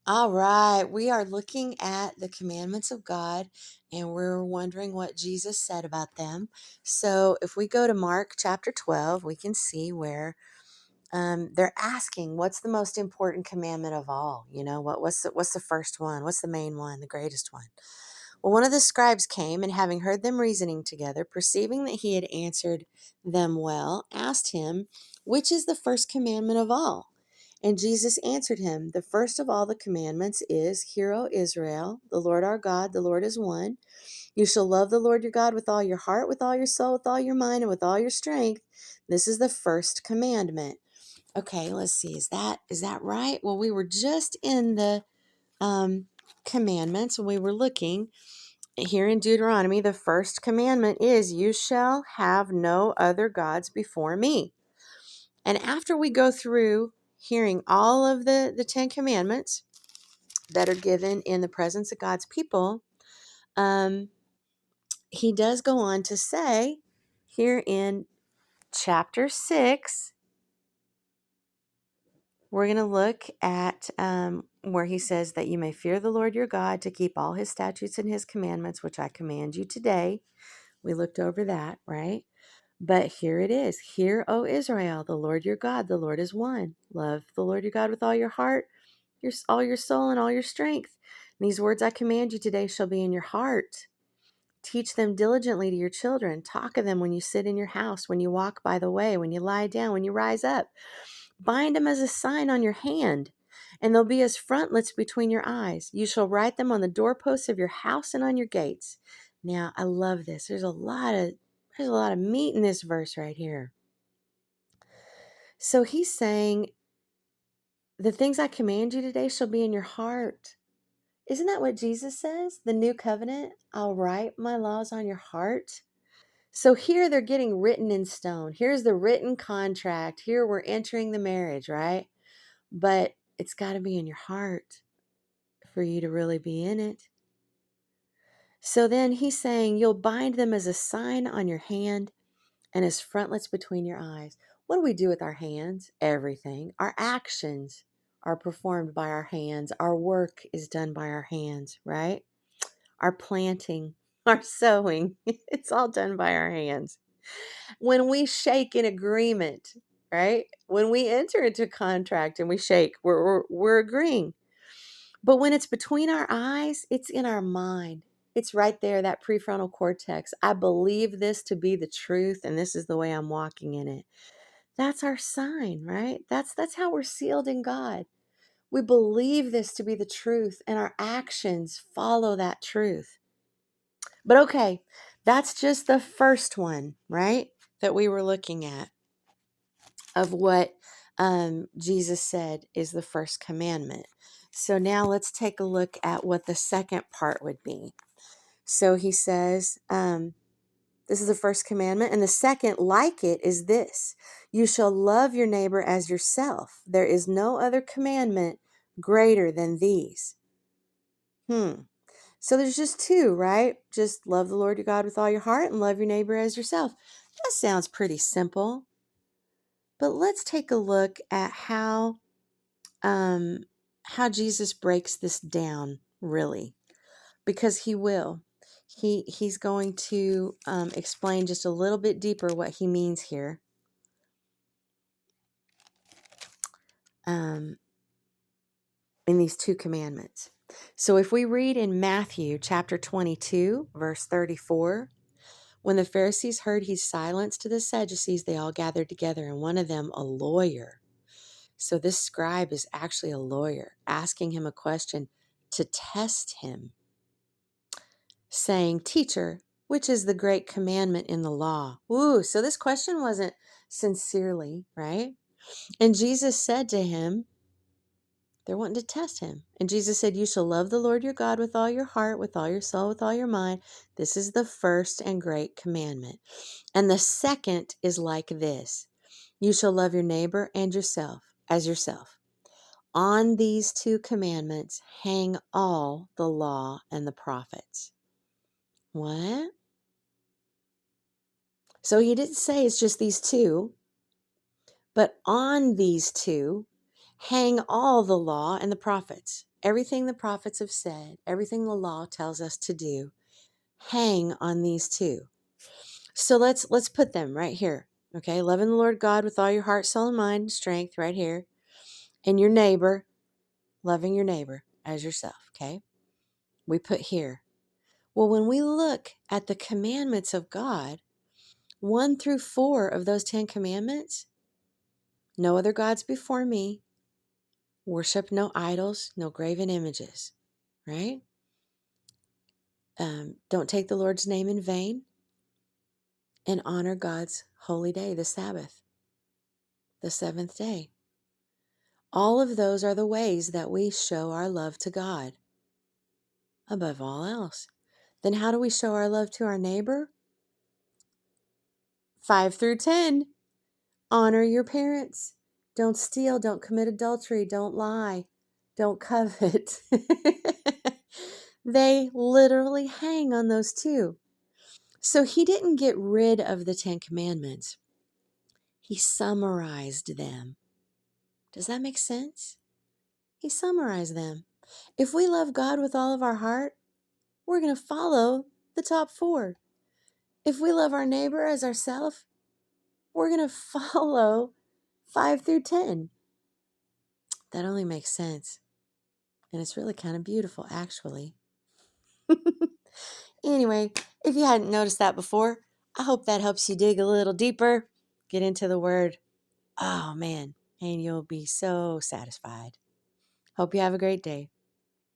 All right, we are looking at the commandments of God and we're wondering what Jesus said about them. So, if we go to Mark chapter 12, we can see where they're asking, what's the most important commandment of all? What's the first one? What's the main one, the greatest one? Well, one of the scribes came and, having heard them reasoning together, perceiving that he had answered them well, asked him, which is the first commandment of all? And Jesus answered him, the first of all the commandments is, Hear, O Israel, the Lord our God, the Lord is one. You shall love the Lord your God with all your heart, with all your soul, with all your mind, and with all your strength. This is the first commandment. Okay, let's see. Is that right? Well, we were just in the commandments and we were looking here in Deuteronomy. The first commandment is, you shall have no other gods before me. And after we go through hearing all of the 10 commandments that are given in the presence of God's people, he does go on to say here in chapter 6, we're going to look at where he says that you may fear the Lord your God, to keep all his statutes and his commandments, which I command you today. We looked over that, right? But here it is. Hear, O Israel, the Lord your God, the Lord is one. Love the Lord your God with all your heart, all your soul, and all your strength. And these words I command you today shall be in your heart. Teach them diligently to your children. Talk of them when you sit in your house, when you walk by the way, when you lie down, when you rise up. Bind them as a sign on your hand, and they'll be as frontlets between your eyes. You shall write them on the doorposts of your house and on your gates. Now, I love this. There's a lot of meat in this verse right here. So he's saying, the things I command you today shall be in your heart. Isn't that what Jesus says? The new covenant, I'll write my laws on your heart. So here they're getting written in stone. Here's the written contract. Here we're entering the marriage, right? But it's got to be in your heart for you to really be in it. So then he's saying, you'll bind them as a sign on your hand and as frontlets between your eyes. What do we do with our hands? Everything. Our actions are performed by our hands. Our work is done by our hands, right? Our planting, our sowing, it's all done by our hands. When we shake in agreement, right? When we enter into contract and we shake, we're agreeing. But when it's between our eyes, it's in our mind. It's right there, that prefrontal cortex. I believe this to be the truth, and this is the way I'm walking in it. That's our sign, right? That's how we're sealed in God. We believe this to be the truth, and our actions follow that truth. But okay, that's just the first one, right? That we were looking at of what Jesus said is the first commandment. So now let's take a look at what the second part would be. So he says, this is the first commandment, and the second, like it, is this: you shall love your neighbor as yourself. There is no other commandment greater than these. So there's just two, right? Just love the Lord your God with all your heart and love your neighbor as yourself. That sounds pretty simple. But let's take a look at how Jesus breaks this down, really, because he will. He's going to explain just a little bit deeper what he means here. In these two commandments. So if we read in Matthew chapter 22, verse 34, when the Pharisees heard he silenced the Sadducees, they all gathered together, and one of them, a lawyer. So this scribe is actually a lawyer, asking him a question to test him, saying, Teacher, which is the great commandment in the law? Ooh, so this question wasn't sincerely, right? And Jesus said to him, they're wanting to test him. And Jesus said, you shall love the Lord your God with all your heart, with all your soul, with all your mind. This is the first and great commandment. And the second is like this: you shall love your neighbor and yourself as yourself. On these two commandments hang all the law and the prophets. What? So he didn't say it's just these two, but on these two hang all the law and the prophets. everything the prophets have said, everything the law tells us to do, hang on these two. So let's put them right here. Okay, loving the Lord God with all your heart, soul, and mind, and strength, right here. And your neighbor, loving your neighbor as yourself. Okay, we put here. Well, when we look at the commandments of God, 1 through 4 of those 10 commandments, no other gods before me, worship no idols, no graven images, right? Don't take the Lord's name in vain, and honor God's holy day, the Sabbath, the seventh day. All of those are the ways that we show our love to God above all else. Then how do we show our love to our neighbor? 5 through 10. Honor your parents. Don't steal. Don't commit adultery. Don't lie. Don't covet. They literally hang on those two. So he didn't get rid of the 10 commandments. He summarized them. Does that make sense? He summarized them. If we love God with all of our heart, we're going to follow the top 4. If we love our neighbor as ourselves, we're going to follow 5 through 10. That only makes sense. And it's really kind of beautiful, actually. Anyway, if you hadn't noticed that before, I hope that helps you dig a little deeper, get into the Word. Oh, man. And you'll be so satisfied. Hope you have a great day.